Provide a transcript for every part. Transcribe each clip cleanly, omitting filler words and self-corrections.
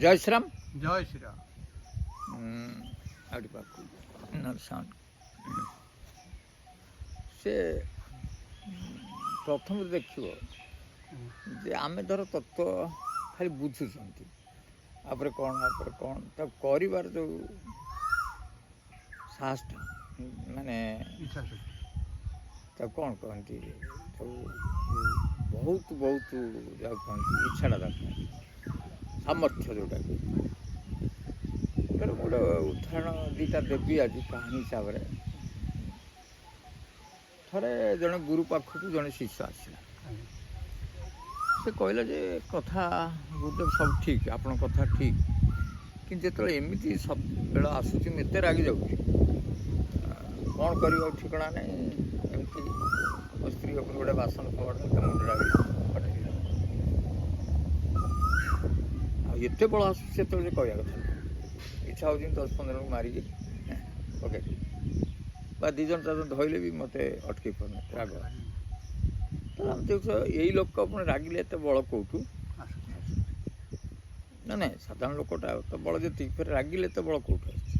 ଜୟ ଶ୍ରୀରାମ। ଜୟ ଶ୍ରୀରାମ। ଆଉଟି ପାଖକୁ ସାଉଣ୍ଡ ସେ ପ୍ରଥମେ ଦେଖିବ ଯେ ଆମେ ଧର ତତ୍ତ୍ୱ ଖାଲି ବୁଝୁଛନ୍ତି, ତାପରେ କ'ଣ ତାକୁ କରିବାର ଯେଉଁ ସାହସଟା, ମାନେ ତାକୁ କ'ଣ କହନ୍ତି, ତାକୁ ବହୁତ ଯାହାକୁ କହନ୍ତି ଇଚ୍ଛାଟା ଦରକାର, ସାମର୍ଥ୍ୟ ଯେଉଁଟାକି। ଗୋଟେ ଉଦାହରଣ ଦୁଇଟା ଦେବି ଆଜି କାହାଣୀ ହିସାବରେ। ଥରେ ଜଣେ ଗୁରୁ ପାଖକୁ ଜଣେ ଶିଷ୍ୟ ଆସିଲା। ସେ କହିଲା ଯେ କଥା ଗୁରୁଦେବ ସବୁ ଠିକ୍, ଆପଣଙ୍କ କଥା ଠିକ୍, କିନ୍ତୁ ଯେତେବେଳେ ଏମିତି ସବୁବେଳେ ଆସୁଛି ମୁଁ ଏତେ ରାଗି ଯାଉଛି, କ'ଣ କରିବ ଆଉ ଠିକଣା ନାହିଁ। ଏମିତି ମୋ ସ୍ତ୍ରୀ ଉପରେ ଗୋଟେ ବାସନ ଫୋପାଡ଼ିଲା, ତା ମୁଣ୍ଡଟା ପଠେଇଲା। ଆଉ ଏତେ ବଳ ଆସୁଛି ସେତେବେଳେ କହିବା କଥା ନାହିଁ। ଇଚ୍ଛା ହେଉଛି 10-15 ଜଣଙ୍କୁ ମାରିକି ପକେଇ ବା 2 ଜଣ 4 ଜଣ ଧଇଲେ ବି ମୋତେ ଅଟକେଇ ପାରୁନି ରାଗ। ତାହେଲେ ଆମେ ଦେଖୁଛ ଏଇ ଲୋକ ପୁଣି ରାଗିଲେ ଏତେ ବଳ କେଉଁଠୁ? ନାଇଁ ସାଧାରଣ ଲୋକଟା ତ ବଳ ଯେତିକି, ଫେରେ ରାଗିଲେ ଏତେ ବଳ କେଉଁଠୁ ଆସୁଛି?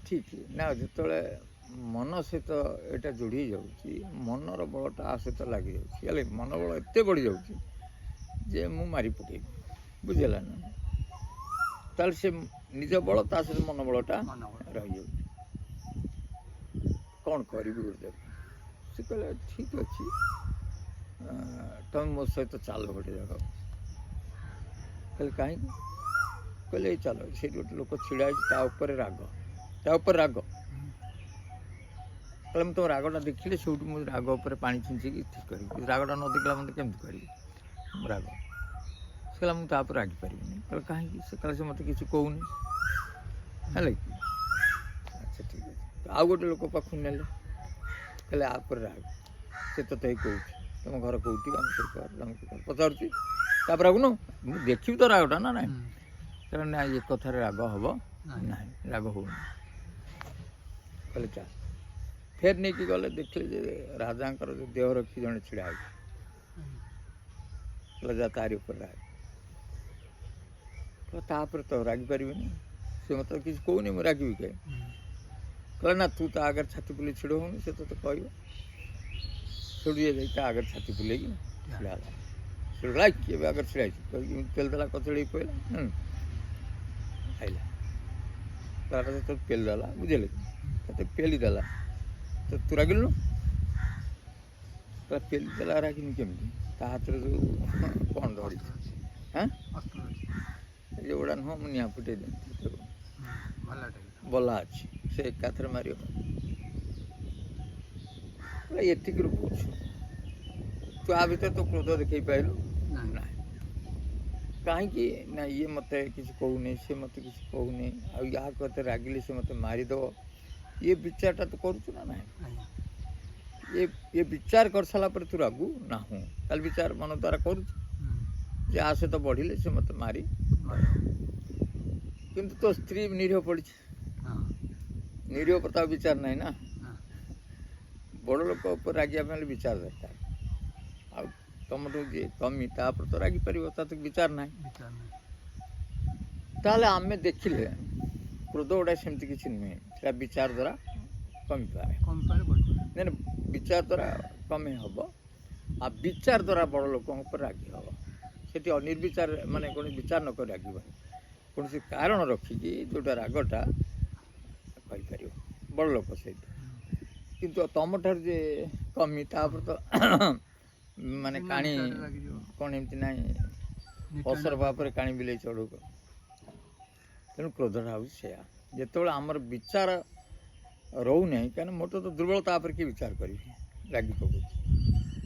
ଠିକ୍ ନା, ଯେତେବେଳେ ମନ ସହିତ ଏଇଟା ଯୋଡ଼ି ହେଇଯାଉଛି, ମନର ବଳଟା ଆ ସହିତ ଲାଗିଯାଉଛି, ହେଲେ ମନ ବଳ ଏତେ ବଢ଼ିଯାଉଛି ଯେ ମୁଁ ମାରି ପକେଇବି, ବୁଝିହେଲା ନା? ତାହେଲେ ସେ ନିଜ ବଳ ତା ସହିତ ମନ ବଳଟା ରହିଯାଉଛି। କ'ଣ କରିବି ଗୁରୁଦେବ? ସେ କହିଲେ ଠିକ୍ ଅଛି, ତୁମେ ମୋ ସହିତ ଚାଲ ଗୋଟେ ଜାଗାକୁ। କହିଲେ କାହିଁକି? କହିଲେ ଏଇ ଚାଲ, ସେଇଠି ଗୋଟେ ଲୋକ ଛିଡ଼ା ହେଇଛି, ତା ଉପରେ ରାଗ। କହିଲେ ମୁଁ ତୁମ ରାଗଟା ଦେଖିଲେ ସେଇଠୁ ମୁଁ ରାଗ ଉପରେ ପାଣି ଛିଞ୍ଚିକି ଠିକ୍ କରିବି। ରାଗଟା ନ ଦେଖିଲା ମୋତେ କେମିତି କରିବି? ମୁଁ ରାଗ। ସେ କହିଲା ମୁଁ ତାପରେ ରାଗିପାରିବିନି। କହିଲେ କାହିଁକି? ସେ କହିଲା ସେ ମୋତେ କିଛି କହୁନି, ହେଲା କି? ଆଚ୍ଛା ଠିକ୍ ଅଛି। ଆଉ ଗୋଟେ ଲୋକ ପାଖକୁ ନେଲେ, କହିଲେ ଆ ଉପରେ ରାଗ, ସେ ତତେ ଏଇ କହୁଛି, ତୁମ ଘର କେଉଁଠି, ଆମେ ପଚାରୁଛି, ତାପରେ ରାଗୁନୁ, ମୁଁ ଦେଖିବି ତ ରାଗଟା ନା ନାହିଁ। କହିଲେ ନା, ଏ କଥାରେ ରାଗ ହେବ ନାହିଁ, ରାଗ ହେଉନି। କହିଲେ ଚାଲ। ଫେର ନେଇକି ଗଲେ, ଦେଖିଲେ ଯେ ରାଜାଙ୍କର ଯେଉଁ ଦେହ ରଖି ଜଣେ ଛିଡ଼ା ହେଇଛି। କହିଲେ ଯା ତାରି ଉପରେ ରାଗ। କହିଲେ ତାପରେ ତ ରାଗିପାରିବିନି, ସେ ମୋତେ କିଛି କହୁନି, ମୁଁ ରାଗିବି କାହିଁ? କହିଲେ ନା, ତୁ ତା ଆଗରେ ଛାତି ବୁଲେଇ ଛିଡ଼ା ହେଉନି, ସେ ତୋତେ କହିବ। ସେଠୁ ଇଏ ଯାଇ ତା ଆଗରେ ଛାତି ବୁଲେଇକି ଛିଡ଼ା ହେଲା। ସେ କହିଲା କିଏ ବି ଆଗରେ ଛିଡ଼ା ହେଇଛି କହିକି ପେଲି ଦେଲା, କଚଡ଼େଇକି ପଡ଼ିଲା, ଖାଇଲା। ତାର ତ ପେଲି ଦେଲା, ବୁଝିଲେ କି? ତତେ ପେଲି ଦେଲା, ତୁ ରାଗିଲୁନୁ? ତାର ପେଲି ଦେଲା, ରାଗିନି କେମିତି? ତା ହାତରେ ଯେଉଁ କ'ଣ ଧରିଛି, ଏ ଯେଉଁଗୁଡ଼ା ନୁହଁ, ମୁଁ ନିଆଁ ଫୁଟେଇ ଦେବି, ବଲା ଅଛି, ସେ ଏକାଥରେ ମାରିବ। ଏତିକିରୁ ବୁଝ, ତୁ ଆ ଭିତରେ ତ କ୍ରୋଧ ଦେଖେଇ ପାଇଲୁ ନାହିଁ। କାହିଁକି ନା, ଇଏ ମୋତେ କିଛି କହୁନି, ସେ ମୋତେ କିଛି କହୁନି, ଆଉ ୟା କଥା ରାଗିଲେ ସେ ମୋତେ ମାରିଦେବ, ଇଏ ବିଚାରଟା ତୁ କରୁଛୁ ନା ନାହିଁ? ଏ ବିଚାର କରିସାରିଲା ପରେ ତୁ ରାଗୁ ନାହୁଁ, ତାହେଲେ ବିଚାର ମନ ଦ୍ୱାରା କରୁଛୁ ଯେ ଆ ସହିତ ବଢ଼ିଲେ ସେ ମୋତେ ମାରି। କିନ୍ତୁ ତୋ ସ୍ତ୍ରୀ ନିରୀହ ପଡ଼ିଛି, ନିରୀହ ଉପରେ ତ ଆଉ ବିଚାର ନାହିଁ ନା। ବଡ଼ ଲୋକ ଉପରେ ରାଗିବା ପାଇଁ ହେଲେ ବିଚାର ଦରକାର। ଆଉ ତମଠୁ ଯିଏ କମି, ତା ଉପରେ ତ ରାଗିପାରିବ, ତା ତ ବିଚାର ନାହିଁ। ତାହେଲେ ଆମେ ଦେଖିଲେ କ୍ରୋଧ ଗୁଡ଼ା ସେମିତି କିଛି ନୁହେଁ, ସେଟା ବିଚାର ଦ୍ୱାରା କମିପାରେ, ନାଇଁ ବିଚାର ଦ୍ୱାରା କମି ହେବ। ଆଉ ବିଚାର ଦ୍ୱାରା ବଡ଼ ଲୋକଙ୍କ ଉପରେ ରାଗି ହେବ। ସେଠି ଅନିର୍ବିଚାର, ମାନେ କୌଣସି ବିଚାର ନ କରି ରାଗିବନି, କୌଣସି କାରଣ ରଖିକି ଯେଉଁଟା ରାଗଟା କହିପାରିବ ବଡ଼ ଲୋକ ସହିତ। କିନ୍ତୁ ତମଠାରୁ ଯେ କମି, ତାପରେ ତ ମାନେ କାଣି କ'ଣ ଏମିତି ନାହିଁ, ଅସର ଭାବରେ କାଣି ବିଲେଇ ଚଢ଼ଉ। ତେଣୁ କ୍ରୋଧଟା ହେଉଛି ସେୟା, ଯେତେବେଳେ ଆମର ବିଚାର ରହୁନାହିଁ, କାହିଁକିନା ମୋର ତ ଦୁର୍ବଳ, ତାପରେ କିଏ ବିଚାର କରିବି, ରାଗି ପକାଉଛି।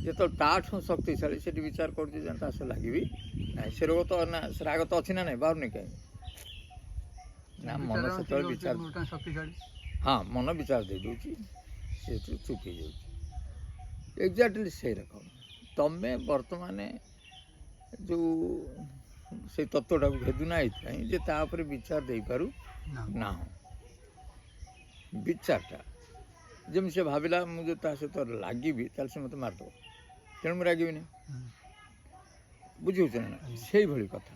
ଯେତେବେଳେ ତାଠୁ ଶକ୍ତିଶାଳୀ ସେଠି ବିଚାର କରୁଛି ଯେ ତା ସହ ଲାଗିବି ନାହିଁ, ସେ ରୋଗ ତ ନା, ସେ ରାଗ ତ ଅଛି ନା ନାହିଁ, ବାହାରୁନି କାହିଁକି? ନା ମନ ସେତେବେଳେ ବିଚାର, ହଁ ମନ ବିଚାର ଦେଇଦେଉଛି, ସେଠୁ ଚୁପ୍ ହେଇଯାଉଛି। ଏକ୍ଜାକ୍ଟଲି ସେଇ ରକମ ତମେ ବର୍ତ୍ତମାନ ଯେଉଁ ସେଇ ତତ୍ତ୍ୱଟାକୁ ଭେଦୁନା, ଏଇଥିପାଇଁ ଯେ ତା ଉପରେ ବିଚାର ଦେଇପାରୁ ନାହୁଁ। ବିଚାରଟା ଯେମିତି ସେ ଭାବିଲା ମୁଁ ଯଦି ତା ସହିତ ଲାଗିବି ତାହେଲେ ସେ ମୋତେ ମାରିଦେବ, ତେଣୁ ମୁଁ ରାଗିବିନି, ବୁଝିହେଉଛି ନା? ସେଇଭଳି କଥା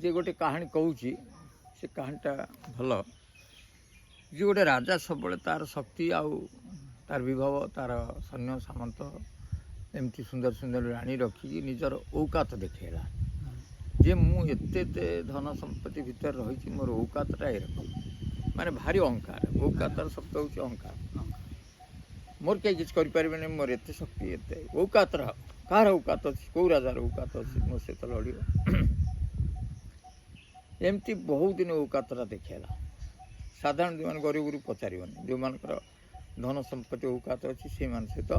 ଯେ ଗୋଟେ କାହାଣୀ କହୁଛି, ସେ କାହାଣୀଟା ଭଲ। ଯେ ଗୋଟେ ରାଜା ସବୁବେଳେ ତାର ଶକ୍ତି ଆଉ ତାର ବିଭବ, ତାର ସୈନ୍ୟ ସାମନ୍ତ, ଏମିତି ସୁନ୍ଦର ସୁନ୍ଦର ରାଣୀ ରଖିକି ନିଜର ଔକାତ ଦେଖେଇଲା ଯେ ମୁଁ ଏତେ ଏତେ ଧନ ସମ୍ପତ୍ତି ଭିତରେ ରହିଛି, ମୋର ଔକାତଟା ଏରକମ, ମାନେ ଭାରି ଅହଙ୍କାର। ଔକାତର ଶବ୍ଦ ହେଉଛି ଅହଙ୍କାର। ମୋର କେହି କିଛି କରିପାରିବେନି, ମୋର ଏତେ ଶକ୍ତି, ଏତେ ଔକାତର। କାହାର ଔକାତ ଅଛି? କେଉଁ ରାଜାର ଔକାତ ଅଛି ମୋ ସହିତ ଲଢ଼ିବ? ଏମିତି ବହୁତ ଦିନ ଔକାତଟା ଦେଖେଇଲା। ସାଧାରଣ ଯେଉଁମାନେ ଗରିବରୁ ପଚାରିବନି, ଯେଉଁମାନଙ୍କର ଧନ ସମ୍ପତ୍ତି ଔକାତ ଅଛି ସେଇମାନଙ୍କ ସହିତ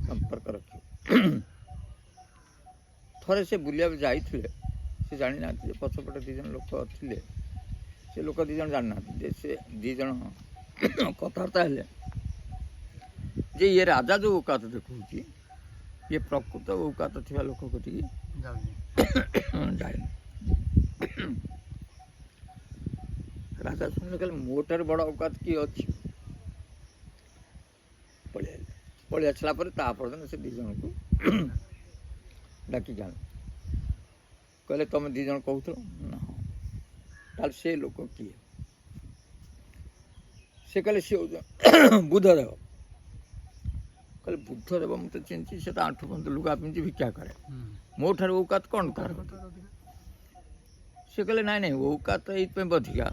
ସମ୍ପର୍କ ରଖିବ। ଥରେ ସେ ବୁଲିବାକୁ ଯାଇଥିଲେ, ସେ ଜାଣିନାହାନ୍ତି ଯେ ପଛପଟେ 2 ଜଣ ଲୋକ ଥିଲେ। ସେ ଲୋକ 2 ଜଣ ଜାଣିନାହାନ୍ତି ଯେ ସେ 2 ଜଣ କଥାବାର୍ତ୍ତା ହେଲେ ଯେ ଇଏ ରାଜା ଯେଉଁ ଔକାତ ଦେଖାଉଛି, ଇଏ ପ୍ରକୃତ ଔକାତ ଥିବା ଲୋକ କତିକି ଯାଏନି। ରାଜା ଶୁଣିଲେ କହିଲେ ମୋ ଠାରୁ ବଡ଼ ଔକାତ କିଏ ଅଛି? ପଳେଇ ଆସିଲା ପରେ ତା ପରଦିନ ସେ 2 ଜଣଙ୍କୁ ଡାକିକି ଆଣିଲେ। କହିଲେ ତମେ 2 ଜଣ କହୁଥିଲ ନା? ହଁ। ତାହେଲେ ସେ ଲୋକ କିଏ? ସେ କହିଲେ ସିଏ ବୁଦ୍ଧଦେବ। କହିଲେ ବୁଦ୍ଧଦେବ ମୁଁ ତ ଚିହ୍ନିଛି, ସେ ତ ଆଣ୍ଠୁ ପର୍ଯ୍ୟନ୍ତ ଲୁଗା ପିନ୍ଧି ଭିକ୍ଷା କରେ, ମୋ ଠାରୁ ଔକାତ କ'ଣ ତାର? ସେ କହିଲେ ନାଇଁ ନାଇଁ, ଔକାତ ଏଇଥିପାଇଁ ଅଧିକା,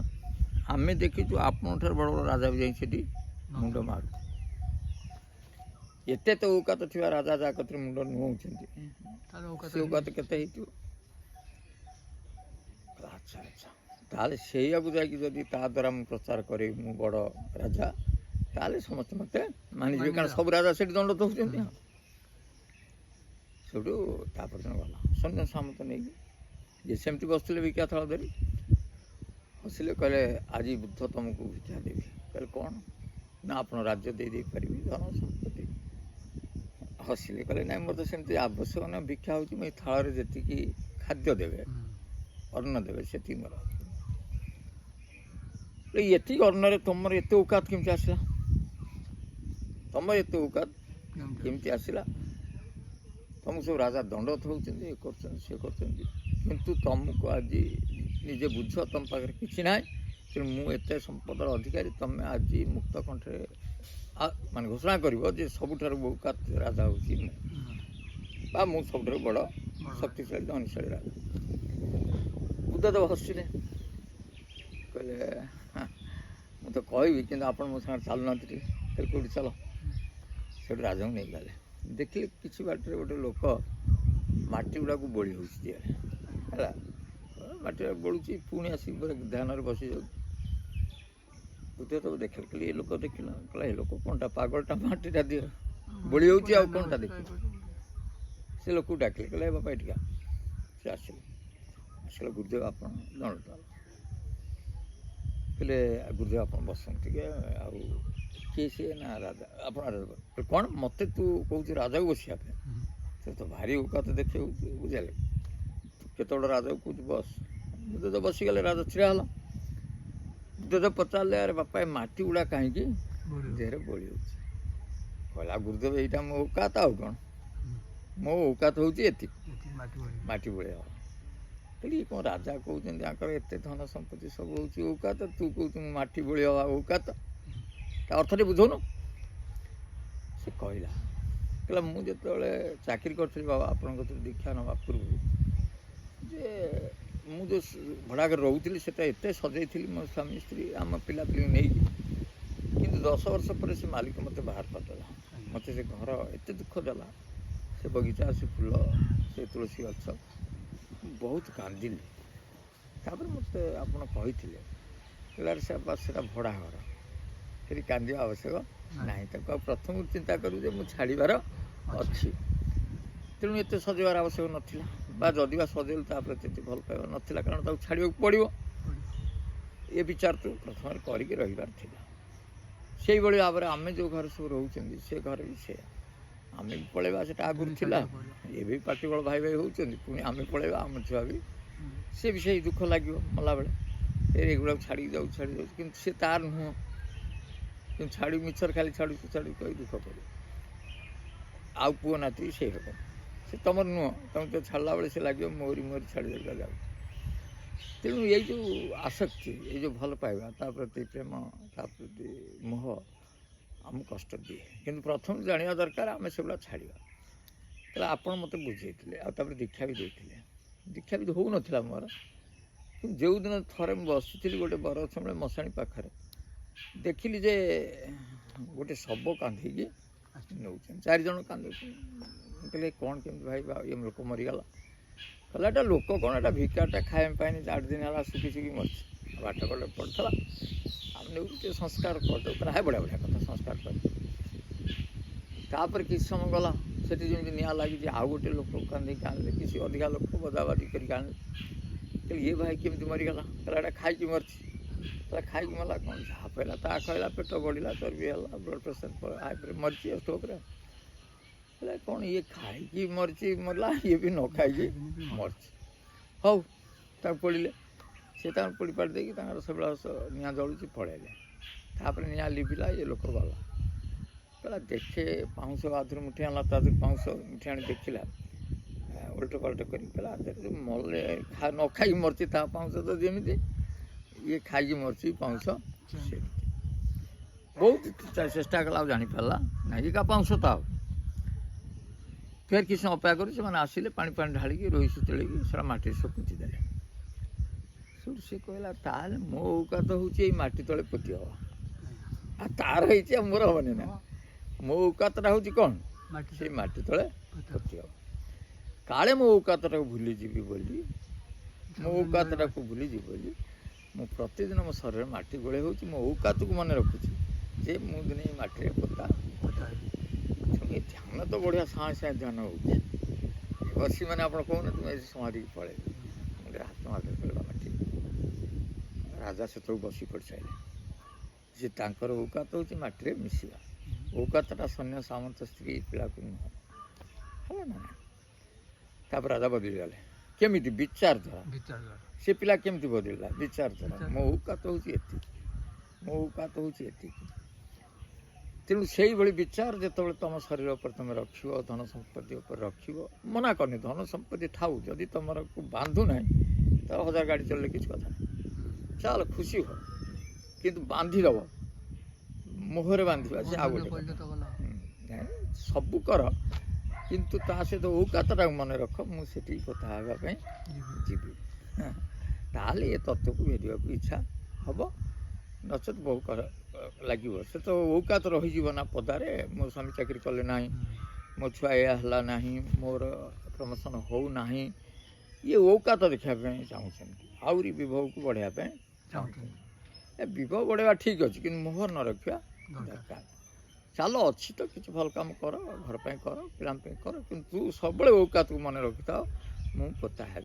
ଆମେ ଦେଖିଛୁ ଆପଣଙ୍କ ଠାରୁ ବଡ଼ ବଡ଼ ରାଜା ବି ଯାଇ ସେଠି ମୁଣ୍ଡ ମାରୁ। ଏତେ ତ ଔକାତ ଥିବା ରାଜା ଯାହା କତିରେ ମୁଣ୍ଡ ନୁହଁଉଛନ୍ତି, ସେ ଔକାତ କେତେ ହେଇଥିବ? ଆଚ୍ଛା ଆଚ୍ଛା, ତାହେଲେ ସେଇଆକୁ ଯାଇକି ଯଦି ତା ଦ୍ୱାରା ମୁଁ ପ୍ରଚାର କରିବି ମୁଁ ବଡ଼ ରାଜା, ତାହେଲେ ସମସ୍ତେ ମୋତେ ମାନିଯିବେ, କାରଣ ସବୁ ରାଜା ସେଠି ଦଣ୍ଡ ଦେଉଛନ୍ତି। ସେଠୁ ତାପରେ ଦିନ ଗଲା ସୈନ୍ୟ ସାମନ୍ତ ନେଇକି, ଯେ ସେମିତି ବସିଥିଲେ ଭିକ୍ଷା ଥଳ ଧରି, ହସିଲେ। କହିଲେ ଆଜି ବୁଦ୍ଧ ତୁମକୁ ଭିକ୍ଷା ଦେବି। କହିଲେ କ'ଣ? ନା ଆପଣ ରାଜ୍ୟ ଦେଇପାରିବି, ଧନ ସମ୍ପତ୍ତି। ହସିଲେ, କହିଲେ ନାଇଁ ମୋର ତ ସେମିତି ଆବଶ୍ୟକ ନାହିଁ, ଭିକ୍ଷା ହେଉଛି ମୁଁ ଏଇ ଥାଳରେ ଯେତିକି ଖାଦ୍ୟ ଦେବେ, ଅନ୍ନ ଦେବେ, ସେତିକି ମୋର। ଏତିକି ଅନ୍ନରେ ତମର ଏତେ ଔକାତ କେମିତି ଆସିଲା? ତମର ଏତେ ଔକାତ କେମିତି ଆସିଲା? ତମକୁ ସବୁ ରାଜା ଦଣ୍ଡ ହେଉଛନ୍ତି, ଏ କରୁଛନ୍ତି, ସେ କରୁଛନ୍ତି, କିନ୍ତୁ ତମକୁ ଆଜି ନିଜେ ବୁଝ ତମ ପାଖରେ କିଛି ନାହିଁ। ତେଣୁ ମୁଁ ଏତେ ସମ୍ପଦର ଅଧିକାରୀ, ତମେ ଆଜି ମୁକ୍ତ କଣ୍ଠରେ ମାନେ ଘୋଷଣା କରିବ ଯେ ସବୁଠାରୁ ଔକାତ ରାଜା ହେଉଛି ମୁଁ, ବା ମୁଁ ସବୁଠାରୁ ବଡ଼ ଶକ୍ତିଶାଳୀ ଧନଶାଳୀ ରାଜା। ବୁଦ୍ଧଦେବ ହସିଲେ, କହିଲେ ମୁଁ ତ କହିବି, କିନ୍ତୁ ଆପଣ ମୋ ସାଙ୍ଗରେ ଚାଲୁନାହାନ୍ତି ଟିକେ। କହିଲେ କେଉଁଠି ଚାଲ? ସେଠୁ ରାଜାଙ୍କୁ ନେଇଗଲେ। ଦେଖିଲେ କିଛି ବାଟରେ ଗୋଟେ ଲୋକ ମାଟି ଗୁଡ଼ାକୁ ବୋଳି ହେଉଛି ଦିହରେ, ହେଲା, ମାଟିରେ ବୋଳୁଛି, ପୁଣି ଆସିକି ପୁରା ଧ୍ୟାନରେ ବସିଯାଉଛି। ବୁଦ୍ଧଦେବ ଦେଖିଲେ, କହିଲେ ଏ ଲୋକ ଦେଖିଲ? କହିଲା ଏ ଲୋକ କ'ଣଟା ପାଗଳଟା, ମାଟିଟା ଦିହ ବୋଳି ହେଉଛି, ଆଉ କ'ଣଟା ଦେଖିଲ? ସେ ଲୋକକୁ ଡାକିଲେ, କହିଲେ ବାପା ଏଠିକା। ସେ ଆସିଲେ, ଗୁରୁଦେବ ଆପଣ ଦଣ୍ଡ। କହିଲେ ଗୁରୁଦେବ ଆପଣ ବସନ୍ତୁ ଟିକେ, ଆଉ କିଏ ସିଏ? ନା ରାଜା। ଆପଣ ରାଜା? କ'ଣ ମୋତେ ତୁ କହୁଛୁ ରାଜାକୁ ବସିବା ପାଇଁ? ସେ ତ ଭାରି ଔକାତ ଦେଖେଉଛି, ବୁଝିଲେ? କେତେ ବଡ଼ ରାଜାକୁ କହୁଛୁ ବସ। ବୁଦ୍ଧଦେବ ବସିଗଲେ, ରାଜା ଛିଡ଼ା ହେଲା। ବୁଦ୍ଧଦେବ ପଚାରିଲେ ଆରେ ବାପା ଏ ମାଟି ଗୁଡ଼ା କାହିଁକି ଦେହରେ ବୋଳି ହେଉଛି? କହିଲା ଗୁରୁଦେବ ଏଇଟା ମୋ ଔକାତ, ଆଉ କ'ଣ? ମୋ ଔକାତ ହେଉଛି ଏତିକି, ମାଟି ବୋଳିବା। କହିଲି କ'ଣ ରାଜା କହୁଛନ୍ତି ତାଙ୍କର ଏତେ ଧନ ସମ୍ପତ୍ତି ସବୁ ହେଉଛି ଔକାତ, ତୁ କହୁଛୁ ମୁଁ ମାଟି ବୋଳିବା ଔକାତ? ତା ଅର୍ଥଟି ବୁଝଉନୁ? ସେ କହିଲା ମୁଁ ଯେତେବେଳେ ଚାକିରି କରିଥିଲି ବାବା ଆପଣଙ୍କ କତିରୁ ଦୀକ୍ଷା ନେବା ପୂର୍ବରୁ, ଯେ ମୁଁ ଯେଉଁ ଭଡ଼ାଘରେ ରହୁଥିଲି ସେଟା ଏତେ ସଜେଇଥିଲି, ମୋ ସ୍ୱାମୀ ସ୍ତ୍ରୀ ଆମ ପିଲାପିଲିଙ୍କୁ ନେଇକି, କିନ୍ତୁ 10 ବର୍ଷ ପରେ ସେ ମାଲିକ ମୋତେ ବାହାର କରିଦେଲା। ମୋତେ ସେ ଘର ଏତେ ଦୁଃଖ ଦେଲା, ସେ ବଗିଚା, ସେ ଫୁଲ, ସେ ତୁଳସୀ ଗଛ, ବହୁତ କାନ୍ଦିଲି। ତାପରେ ମୋତେ ଆପଣ କହିଥିଲେ, କହିଲେ ସେ ବାସ୍ ସେଟା ଭଡ଼ା ଘର, ସେଠି କାନ୍ଦିବା ଆବଶ୍ୟକ ନାହିଁ। ତାକୁ ଆଉ ପ୍ରଥମରୁ ଚିନ୍ତା କରୁ ଯେ ମୁଁ ଛାଡ଼ିବାର ଅଛି, ତେଣୁ ଏତେ ସଜେଇବାର ଆବଶ୍ୟକ ନଥିଲା, ବା ଯଦି ବା ସଜେଇଲୁ ତା ପ୍ରତି ଏତେ ଭଲ ପାଇବା ନଥିଲା, କାରଣ ତାକୁ ଛାଡ଼ିବାକୁ ପଡ଼ିବ। ଏ ବିଚାର ତୁ ପ୍ରଥମରେ କରିକି ରହିବାର ଥିଲା। ସେଇଭଳି ଭାବରେ ଆମେ ଯେଉଁ ଘରେ ସବୁ ରହୁଛନ୍ତି ସେ ଘରେ ବି ସେୟା, ଆମେ ବି ପଳେଇବା, ସେଟା ଆଗରୁ ଥିଲା, ଏବେ ବି ପାଟିବଳ ଭାଇ ଭାଇ ହେଉଛନ୍ତି, ପୁଣି ଆମେ ପଳେଇବା, ଆମ ଛୁଆ ବି, ସେ ବି ସେଇ ଦୁଃଖ ଲାଗିବ ମଲାବେଳେ, ଏଗୁଡ଼ାକୁ ଛାଡ଼ିକି ଯାଉଛି, କିନ୍ତୁ ସେ ତାର ନୁହଁ, କିନ୍ତୁ ଛାଡ଼ି ମିଛରେ ଖାଲି ଛାଡ଼ୁଛୁ କହି ଦୁଃଖ କରିବ। ଆଉ ପୁଅ ନାତି ସେଇ ହେବ, ସେ ତମର ନୁହଁ, ତମେ ତ ଛାଡ଼ିଲା ବେଳେ ସେ ଲାଗିବ ମୋରି ଛାଡ଼ି ଦେଲା ଯାଉଛି। ତେଣୁ ଏଇ ଯେଉଁ ଆସକ୍ତି, ଏଇ ଯେଉଁ ଭଲ ପାଇବା, ତା ପ୍ରତି ପ୍ରେମ, ତା ପ୍ରତି ମୋହ ଆମକୁ କଷ୍ଟ ଦିଏ। କିନ୍ତୁ ପ୍ରଥମେ ଜାଣିବା ଦରକାର ଆମେ ସେଗୁଡ଼ା ଛାଡ଼ିବା। ତାହେଲେ ଆପଣ ମୋତେ ବୁଝେଇଥିଲେ, ଆଉ ତାପରେ ଦୀକ୍ଷା ବି ଦେଇଥିଲେ। ଦୀକ୍ଷା ବି ହେଉନଥିଲା ମୋର, କିନ୍ତୁ ଯେଉଁଦିନ ଥରେ ମୁଁ ବସିଥିଲି ଗୋଟେ ବରଗଛ ମଶାଣି ପାଖରେ, ଦେଖିଲି ଯେ ଗୋଟେ ଶବ କାନ୍ଧିକି ନେଉଛନ୍ତି, 4 ଜଣ କାନ୍ଦୁଛନ୍ତି। ମୁଁ କହିଲି କ'ଣ କେମିତି ଭାଇ ଏ ଲୋକ ମରିଗଲା? କହିଲା ଏଇଟା ଲୋକ କ'ଣ, ଏଇଟା ଭିକାରଟା ଖାଇବା ପାଇନି, 8 ଦିନ ହେଲା ଶୁଖି ଶୁଖି ମରିଛି, ବାଟ କଲେ ପଡ଼ିଥିଲା, ଆମେ ନେଉଛୁ ଟିକେ ସଂସ୍କାର କରିଦେଉ। କହିଲା ବଢ଼ିଆ ବଢ଼ିଆ କଥା, ସଂସ୍କାର କରି। ତାପରେ କିଛି ସମୟ ଗଲା, ସେଠି ଯେମିତି ନିଆଁ ଲାଗିଛି, ଆଉ ଗୋଟେ ଲୋକ କାନ୍ଦିକି ଆଣିଲେ, କିଛି ଅଧିକା ଲୋକ ବଦାବାଦି କରିକି ଆଣିଲେ। କହିଲେ ଇଏ ଭାଇ କେମିତି ମରିଗଲା? କହିଲା ଏଇଟା ଖାଇକି ମରିଛି। କହିଲା ଖାଇକି ମଲା କ'ଣ, ଯାହା ପାଇଲା ତାହା ଖାଇଲା, ପେଟ ବଢ଼ିଲା, ଚର୍ବି ହେଲା, ବ୍ଲଡ଼ ପ୍ରେସର ହାଇପରେ ମରିଛି, ଷ୍ଟୋକ୍ରେ। ହେଲେ କ'ଣ ଇଏ ଖାଇକି ମରିଛି ମରିଲା, ଇଏ ବି ନ ଖାଇକି ମରିଛି। ହଉ, ତାକୁ ପୋଡ଼ିଲେ, ସେ ତାଙ୍କୁ ପୋଡ଼ି ପାଡ଼ି ଦେଇକି ତାଙ୍କର ସେଭଳିଆ ନିଆଁ ଜଳୁଛି ପଳେଇଲେ। ତାପରେ ନିଆଁ ଲିଭିଲା, ଏ ଲୋକ ଗଲା। କହିଲା ଦେଖେ ପାଉଁଶ ଆଧିରୁ ମୁଠି ଆଣିଲା, ତା ଦେହରୁ ପାଉଁଶ ମୁଠି ଆଣି ଦେଖିଲା, ଓଲଟ ପାଲଟ କରି କହିଲା ଯେଉଁ ମଲେ ନ ଖାଇକି ମରିଛି ତା ପାଉଁଶ ତ ଯେମିତି, ଇଏ ଖାଇକି ମରିଛି ପାଉଁଶ ସେମିତି। ବହୁତ ଚେଷ୍ଟା କଲା, ଆଉ ଜାଣିପାରିଲା ନାଇଁ କା ପାଉଁଶ ତ। ଆଉ ଫେର କିଛି ଅପେକ୍ଷା କରି ସେମାନେ ଆସିଲେ, ପାଣି ଢାଳିକି ରୋହି ତେଳିକି ସେଟା ମାଟିରେ ଶୁକୁଚି ଦେଲେ। ସେଠୁ ସେ କହିଲା ତାହେଲେ ମୋ ଔକାତ ହେଉଛି ଏଇ ମାଟି ତଳେ ପୋତି ହବ, ଆଉ ତାର ହେଇଛି ଆଉ ମୋର ହବନି ନା। ମୋ ଔକାତଟା ହେଉଛି କ'ଣ, ସେଇ ମାଟି ତଳେ ପୋତି ହବ। କାଳେ ମୋ ଔକାତଟାକୁ ଭୁଲିଯିବି ବୋଲି, ମୋ ଔକାତଟାକୁ ଭୁଲିଯିବି ବୋଲି ମୁଁ ପ୍ରତିଦିନ ମୋ ଶରୀରରେ ମାଟି ଗୋଳେଇ ହେଉଛି, ମୋ ଔକାତକୁ ମନେ ରଖୁଛି ଯେ ମୁଁ ଦିନେ ଏଇ ମାଟିରେ ପୋତା ହେବି। ଧ୍ୟାନ ତ ବଢ଼ିଆ ସାଙ୍ଗେ ସାଙ୍ଗେ ଧ୍ୟାନ ହେଉଛି। ବସି ମାନେ ଆପଣ କହୁନାହାନ୍ତି ମୁଁ ଏଠି ସମାଧିକି ପଳେଇବି, ମୁଣ୍ଡରେ ହାତ ମାରିଲେ କହିଲେ ବାବା ଠିକ୍। ରାଜା ସେତେବେଳକୁ ବସି ପଡ଼ିସାରିଲେ। ଯେ ତାଙ୍କର ଔକାତ ହେଉଛି ମାଟିରେ ମିଶିବା। ଔକାତଟା ସୈନ୍ୟ ସାମନ୍ତ ସ୍ତ୍ରୀ ପିଲାକୁ ନୁହଁ, ହେଲା ନା। ତାପରେ ରାଜା ବଦଳିଗଲେ, କେମିତି? ବିଚାର ଦ୍ୱାରା। ସେ ପିଲା କେମିତି ବଦଳିଲା? ବିଚାର ଦ୍ୱାରା। ମୋ ଔକାତ ହେଉଛି ଏତିକି, ମୋ ଔକାତ ହେଉଛି ଏତିକି। ତେଣୁ ସେଇଭଳି ବିଚାର ଯେତେବେଳେ ତୁମ ଶରୀର ଉପରେ ତୁମେ ରଖିବ, ଧନ ସମ୍ପତ୍ତି ଉପରେ ରଖିବ, ମନା କରୁନି ଧନ ସମ୍ପତ୍ତି ଥାଉ, ଯଦି ତୁମର ବାନ୍ଧୁ ନାହିଁ ତାହେଲେ 1000 ଗାଡ଼ି ଚଳିଲେ କିଛି କଥା ନାହିଁ, ଚାଲ ଖୁସି ହୁଅ, କିନ୍ତୁ ବାନ୍ଧିଦେବ, ମୁହଁରେ ବାନ୍ଧିବା ସେ ଆଉ ଗୋଟେ କଥା। ସବୁ କର, କିନ୍ତୁ ତା ସହିତ ଔକାତଟାକୁ ମନେ ରଖ, ମୁଁ ସେଠିକି କଥା ହେବା ପାଇଁ ଯିବି। ତାହେଲେ ଏ ତତ୍ତ୍ୱକୁ ଭେଦିବାକୁ ଇଚ୍ଛା ହେବ, ନଚେତ୍ ବହୁ ଲାଗିବ। ସେ ତ ଔକାତ ରହିଯିବ ନା ପଦାରେ, ମୋ ସ୍ୱାମୀ ଚାକିରି କଲେ ନାହିଁ, ମୋ ଛୁଆ ଏଇଆ ହେଲା ନାହିଁ, ମୋର ପ୍ରମୋସନ୍ ହେଉନାହିଁ, ଇଏ ଔକାତ ଦେଖିବା ପାଇଁ ଚାହୁଁଛନ୍ତି, ଆହୁରି ବିଭବକୁ ବଢ଼ାଇବା ପାଇଁ ଚାହୁଁଛନ୍ତି। ଏ ବିଭବ ବଢ଼ାଇବା ଠିକ୍ ଅଛି, କିନ୍ତୁ ମୋହ ନ ରଖିବା ଦରକାର। ଚାଲ ଅଛି ତ କିଛି ଭଲ କାମ କର, ଘର ପାଇଁ କର, ପିଲାଙ୍କ ପାଇଁ କର, କିନ୍ତୁ ସବୁବେଳେ ଔକାତକୁ ମନେ ରଖିଥାଅ, ମୁଁ ପୋତା ହେବି।